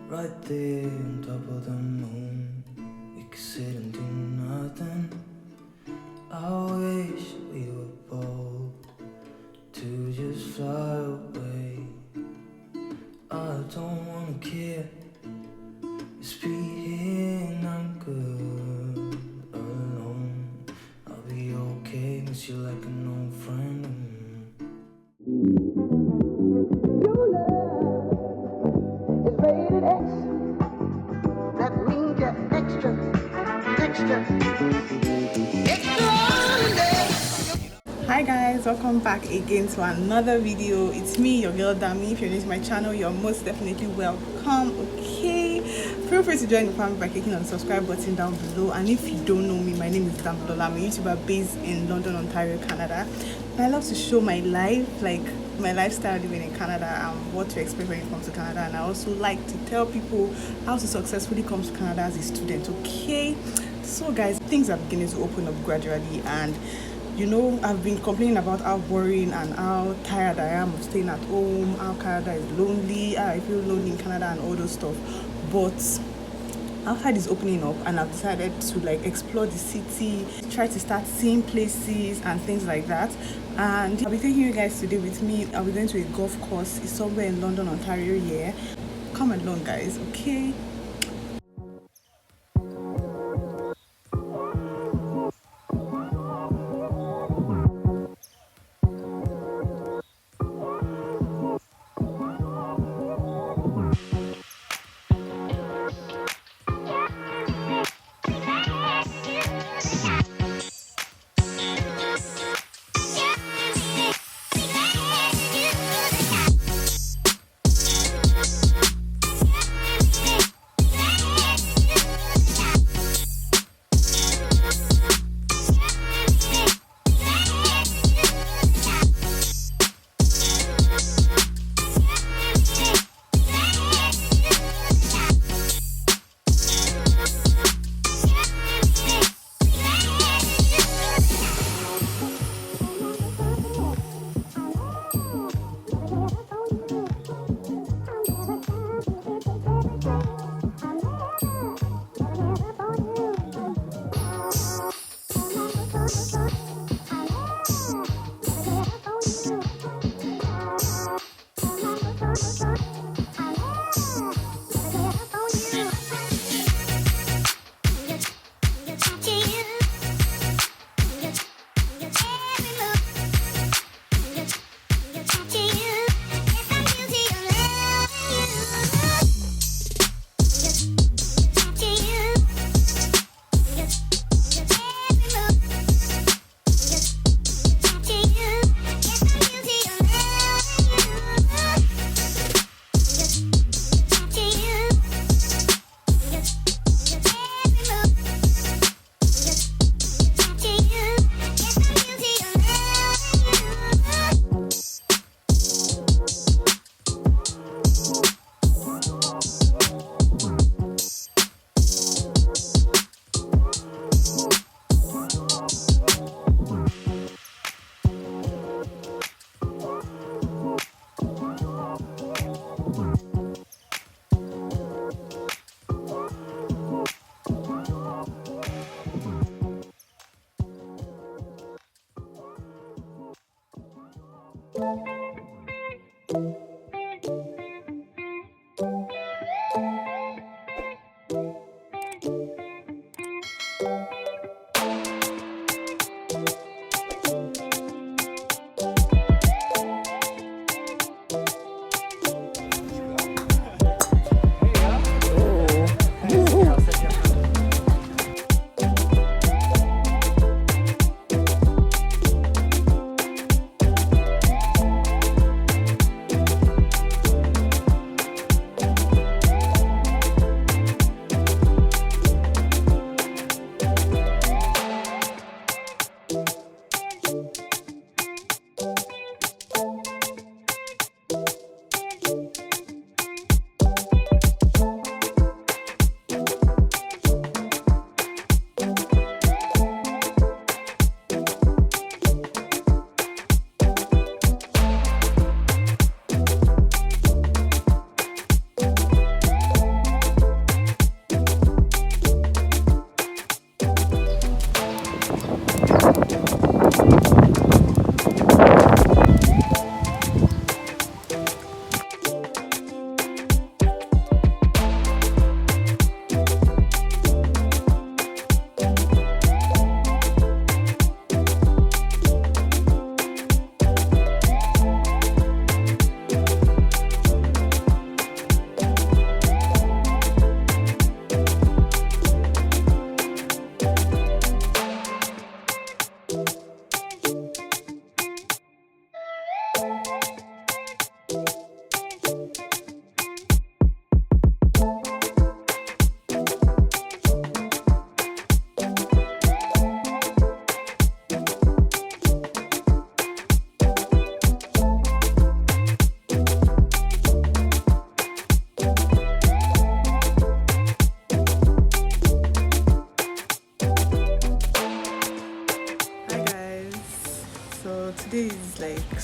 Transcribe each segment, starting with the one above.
right there on top of the moon. We could sit and do nothing. I wish we were bold to just fly away. I don't wanna care. Just be here and I'm good alone. I'll be okay, miss you like an old friend. Your love is rated X. That means you're extraordinary. Hi guys, welcome back again to another video. It's me, your girl Dami. If you're new to my channel, you're most definitely welcome. Okay, feel free to join the family by clicking on the subscribe button down below. And if you don't know me, my name is Damilola. I'm a YouTuber based in London, Ontario, Canada. And I love to show my life, like my lifestyle living in Canada and what to expect when it comes to Canada. And I also like to tell people how to successfully come to Canada as a student. Okay, so guys, things are beginning to open up gradually, and you know, I've been complaining about how boring and how tired I am of staying at home, how Canada is lonely, how I feel lonely in Canada and all those stuff. But after this opening up, and I've decided to like explore the city, try to start seeing places and things like that. And I'll be taking you guys today with me. I'll be going to a golf course. It's somewhere in London, Ontario here. Come along guys, okay?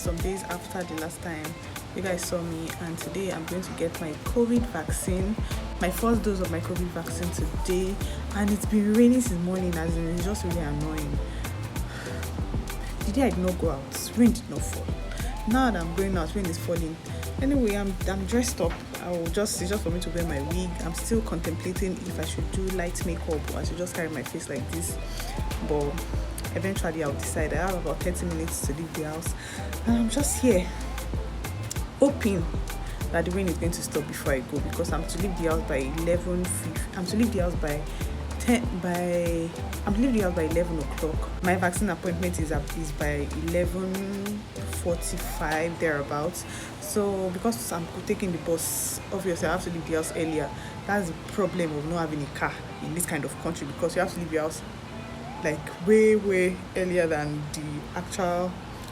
some days after the last time you guys saw me, and today I'm going to get my COVID vaccine, my first dose of my COVID vaccine today. And it's been raining since morning, as in it's just really annoying. The day I did not go out, rain did not fall. Now that I'm going out, rain is falling. Anyway, I'm dressed up. It's just for me to wear my wig. I'm still contemplating if I should do light makeup or I should just carry my face like this, but eventually I'll decide. I have about 30 minutes to leave the house, and I'm just here hoping that the rain is going to stop before I go, because I'm to leave the house by 11. I'm to leave the house by 11 o'clock. My vaccine appointment is by 11:45 thereabouts. So because I'm taking the bus, obviously I have to leave the house earlier. That's the problem of not having a car in this kind of country, because you have to leave your house like way earlier than the actual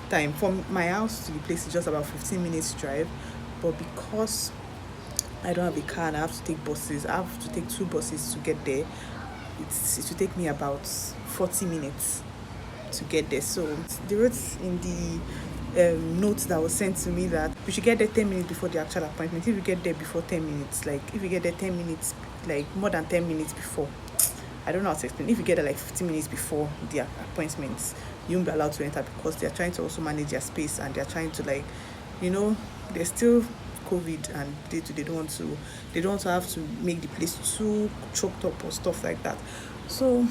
time. From my house to the place is just about 15 minutes drive, but because I don't have a car and I have to take buses, I have to take 2 buses to get there. It will take me about 40 minutes to get there. So they wrote in the notes that was sent to me that we should get there 10 minutes before the actual appointment. If you get there before 10 minutes, like if you get there 10 minutes, like more than 10 minutes before, I don't know how to explain. If you get there like 15 minutes before the appointments, you won't be allowed to enter, because they're trying to also manage their space, and they're trying to, like, they're still COVID, and they don't want to have to make the place too choked up or stuff like that. So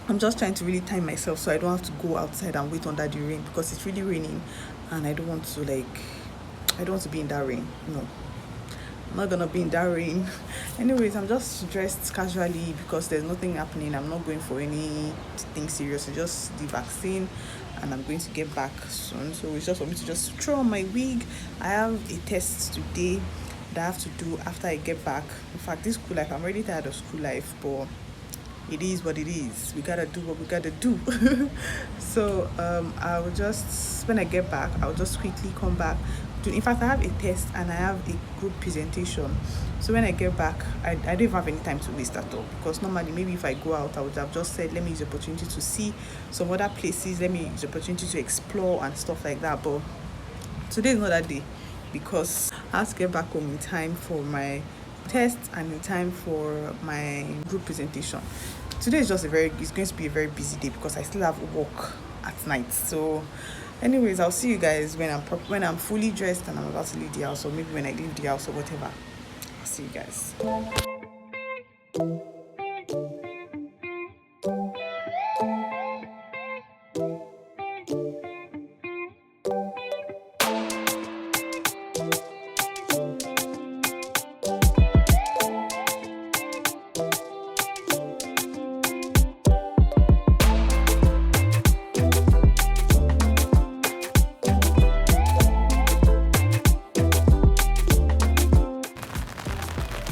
I'm just trying to really time myself so I don't have to go outside and wait under the rain, because it's really raining and I don't want to be in that rain. No, I'm not gonna be in that rain. Anyways, I'm just dressed casually because there's nothing happening. I'm not going for anything serious. It's just the vaccine, and I'm going to get back soon. So it's just for me to just throw on my wig. I have a test today that I have to do after I get back. In fact, this school life, I'm already tired of school life, but it is what it is. We gotta do what we gotta do. So I will just, when I get back, I'll just quickly come back. In fact, I have a test and I have a group presentation. So when I get back, I don't even have any time to waste at all, because normally maybe if I go out, I would have just said, let me use the opportunity to see some other places, let me use the opportunity to explore and stuff like that. But today is not that day, because I have to get back home in time for my test and in time for my group presentation. Today is just it's going to be a very busy day, because I still have work at night. So anyways, I'll see you guys when I'm fully dressed and I'm about to leave the house, or maybe when I leave the house or whatever. I'll see you guys.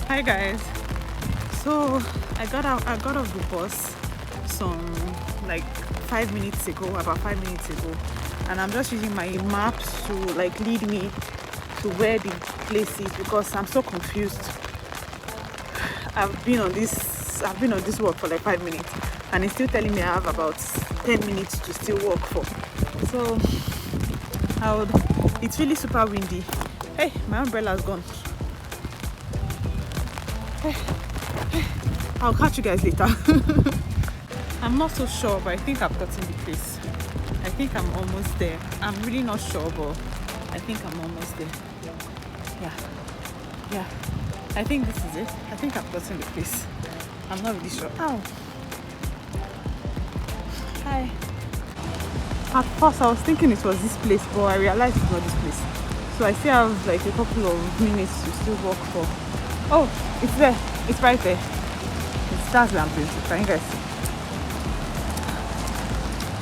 Hi guys, so I got off the bus about 5 minutes ago, and I'm just using my maps to lead me to where the place is, because I'm so confused. I've been on this walk for 5 minutes, and it's still telling me I have about 10 minutes to still walk for. So it's really super windy. Hey, my umbrella's gone. I'll catch you guys later. I'm not so sure, but I think I've gotten the place. I think I'm almost there. I'm really not sure, but I think I'm almost there. Yeah, I think this is it. I think I've gotten the place. I'm not really sure. Ow. Hi. At first I was thinking it was this place, but I realized it's not this place. So I still have a couple of minutes to still walk for. Oh, it's there. It's right there. That's where I'm going to. Can you guys see?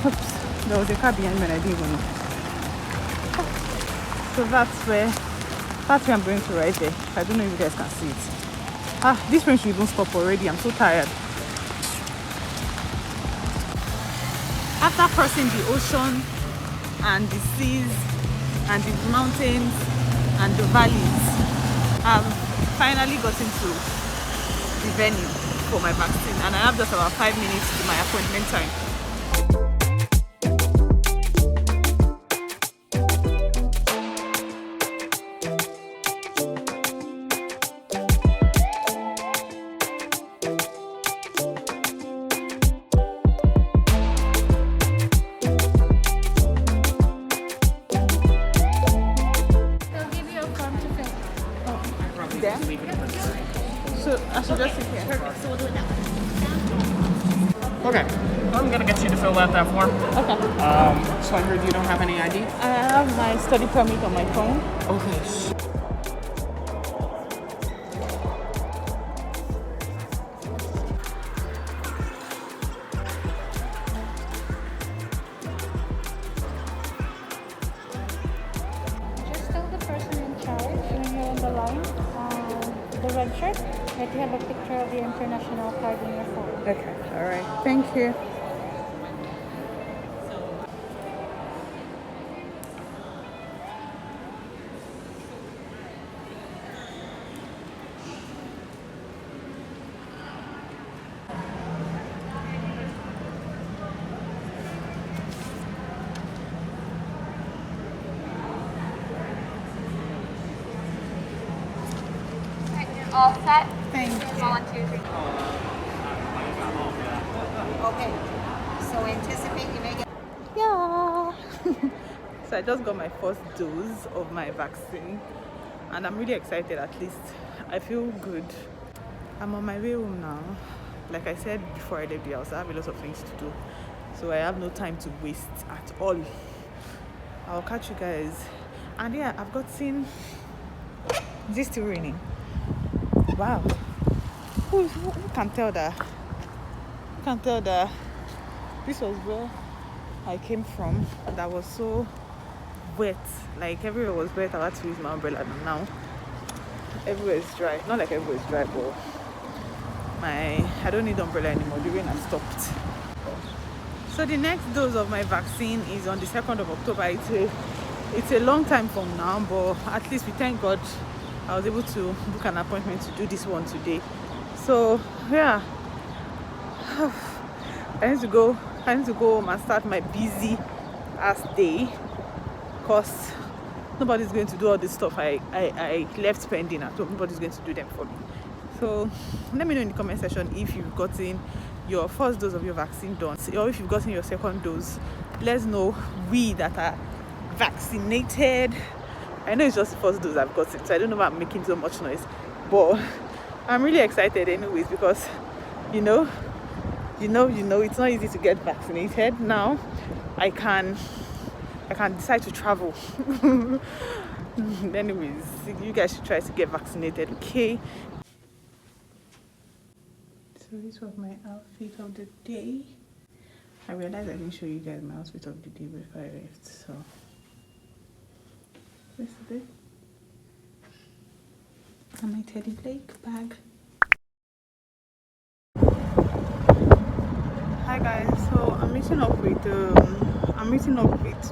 Oops. There was a car behind me and I didn't even know. So that's where I'm going to, right there. I don't know if you guys can see it. This rain should even stop already. I'm so tired. After crossing the ocean and the seas and the mountains and the valleys, I've finally gotten to the venue for my vaccine, and I have just about 5 minutes to my appointment time. So I should just sit here. Perfect. So we'll do it that way. Okay, I'm gonna get you to fill out that form. Okay. So I heard you don't have any ID? I have my study permit on my phone. Okay. Just tell the person in charge when you're on the line, the red shirt, that you have a picture of your international card in your phone. Okay. All right. Thank you. All set? Thank you. 1, 2, 3. Okay, so anticipate you may get. Yeah. So I just got my first dose of my vaccine and I'm really excited. At least I feel good. I'm on my way home now. Like I said before I left the house, I have a lot of things to do, so I have no time to waste at all. I'll catch you guys. And yeah, I've gotten this still raining. Wow. Who can tell that? Who can tell that this was where I came from? That was so wet. Like everywhere was wet. I had to use my umbrella, and now everywhere is dry. Not like everywhere is dry, but I don't need umbrella anymore. The rain has stopped. So the next dose of my vaccine is on the 2nd of October. It's a long time from now, but at least we thank God I was able to book an appointment to do this one today. So yeah, I need to go home and start my busy ass day, because nobody's going to do all this stuff I left pending at home. Nobody's going to do them for me. So let me know in the comment section if you've gotten your first dose of your vaccine done, or if you've gotten your second dose. Let's know, we that are vaccinated. I know it's just the first dose I've gotten, so I don't know why I'm making so much noise, but I'm really excited anyways, because you know it's not easy to get vaccinated. Now I can decide to travel. Anyways, you guys should try to get vaccinated, okay? So this was my outfit of the day. I realized I didn't show you guys my outfit of the day before I left, so this is it. And my Teddy Blake bag. Hi guys, so I'm meeting up with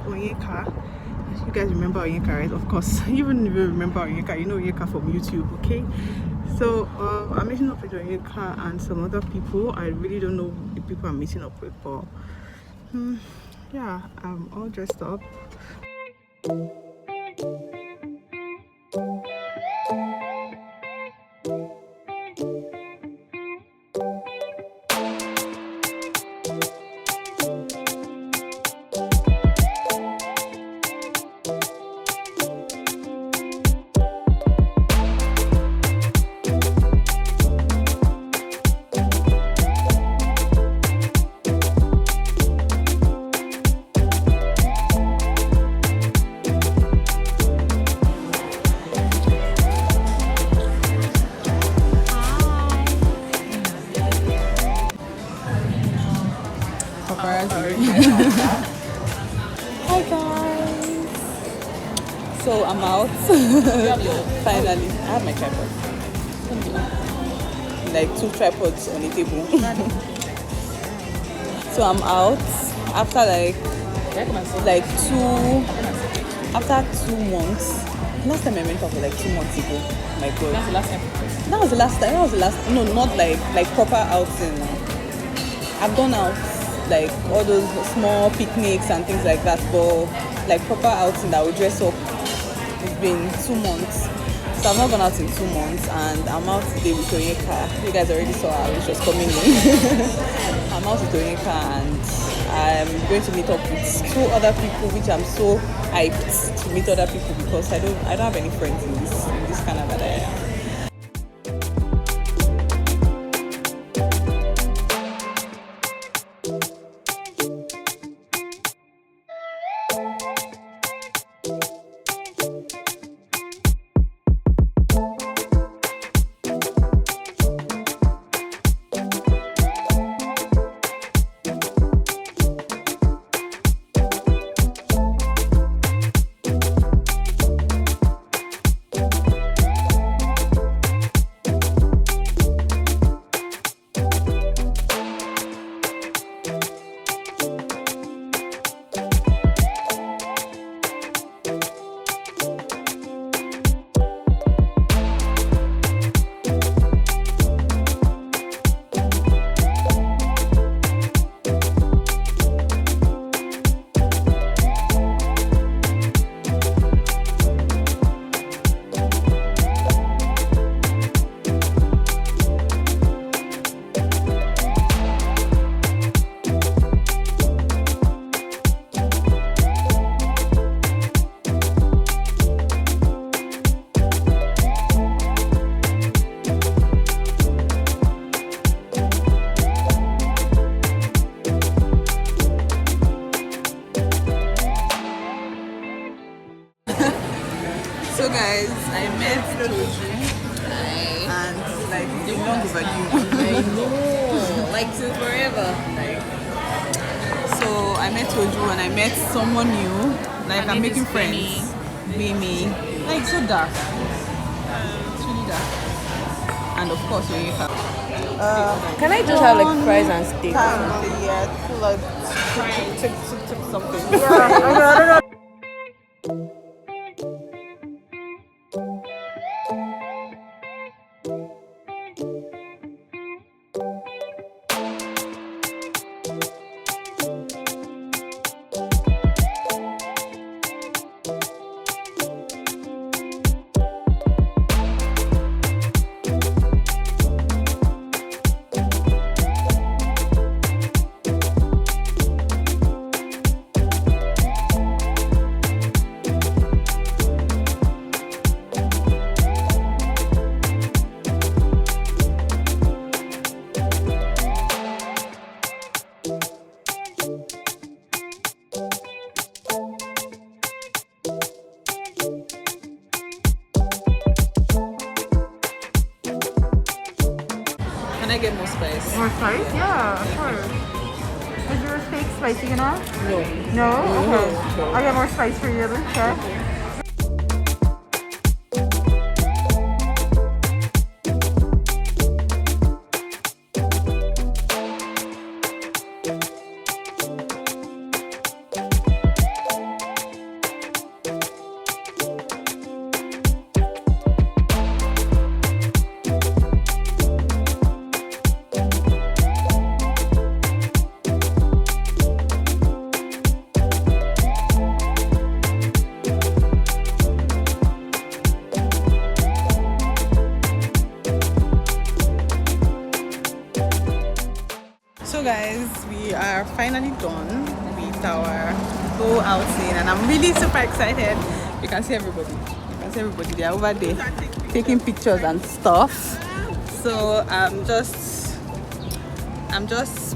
Onyeka. You guys remember Onyeka, right? Of course. Even if you remember Onyeka, you know Onyeka from YouTube, okay? So I'm meeting up with Onyeka and some other people. I really don't know the people I'm meeting up with, but yeah, I'm all dressed up. Hi guys, so I'm out. Finally, I have my tripod, like 2 tripods on the table. So I'm out after after 2 months. Last time I went out was like 2 months ago. My God, that's the last time. That was the last time. That was the last. No, not like proper outing. I've gone out, like all those small picnics and things like that, but like proper outing that would dress up, it's been 2 months. So I've not gone out in 2 months, and I'm out today with Onyeka. You guys already saw her when she was coming in. I'm out with Onyeka, and I'm going to meet up with 2 other people, which I'm so hyped to meet other people, because I don't have any friends in this Canada that I am. long overdue. I know. Like till forever. Like. So I met Toju and I met someone new. Like I'm making Benny. friends. Bimi. Like so dark. It's really dark. And of course we have. Can I just have like fries and steak? Yeah, like tip something. Can I get more spice? More spice? Yeah, of course. Is your steak spicy enough? No. No? Okay. I'll get more spice for you, chef. So guys, we are finally done with our whole outing and I'm really super excited. You can see everybody. You can see everybody. They are over there taking pictures and stuff. So I'm just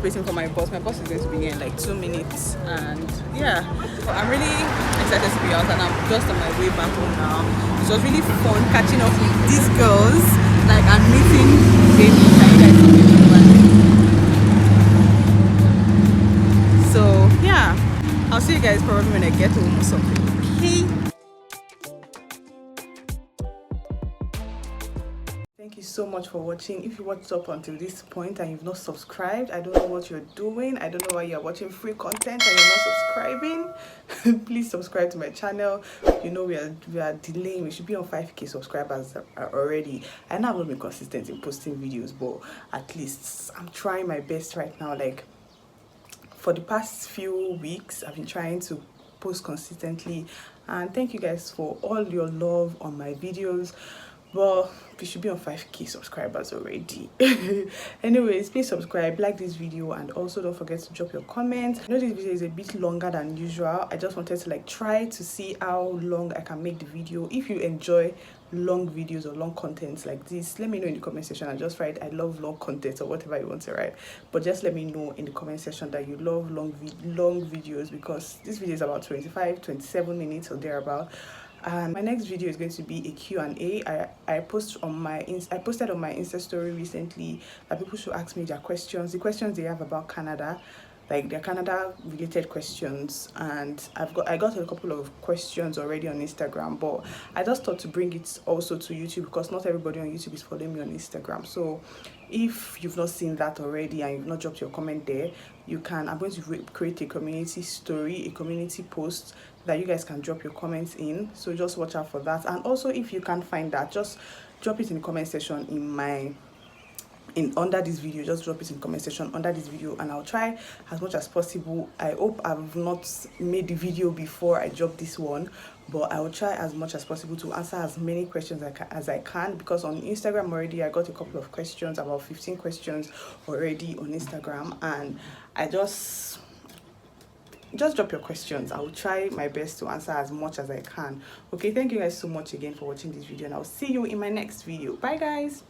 waiting for my boss. My boss is going to be here in like 2 minutes and yeah. I'm really excited to be out and I'm just on my way back home now. It was really fun catching up with these girls, like and meeting baby. Can you guys see me? So yeah, I'll see you guys probably when I get home or something. Okay. Thank you so much for watching. If you watched up until this point and you've not subscribed, I don't know what you're doing. I don't know why you're watching free content and you're not subscribing. Please subscribe to my channel. You know we are delaying. We should be on 5k subscribers already. I know I've not been consistent in posting videos, but at least I'm trying my best right now. Like for the past few weeks I've been trying to post consistently and thank you guys for all your love on my videos. Well, we should be on 5k subscribers already. Anyways, please subscribe, like this video, and also don't forget to drop your comments. I know this video is a bit longer than usual. I just wanted to like try to see how long I can make the video. If you enjoy long videos or long contents like this, let me know in the comment section and just write I love long content or whatever you want to write, but just let me know in the comment section that you love long videos, because this video is about 27 minutes or thereabout. And my next video is going to be a Q&A. I posted on my Insta story recently that people should ask me their questions, the questions they have about Canada, like their Canada related questions, and I got a couple of questions already on Instagram, but I just thought to bring it also to YouTube because not everybody on YouTube is following me on Instagram. So if you've not seen that already and you've not dropped your comment there, you can. I'm going to create a community story, a community post that you guys can drop your comments in, so just watch out for that. And also if you can't find that, just drop it in the comment section under this video. Just drop it in the comment section under this video and I'll try as much as possible. I hope I've not made the video before I drop this one, but I will try as much as possible to answer as many questions as I can, because on Instagram already I got a couple of questions, about 15 questions already on Instagram, and I just drop your questions. I will try my best to answer as much as I can. Okay, thank you guys so much again for watching this video and I'll see you in my next video. Bye guys.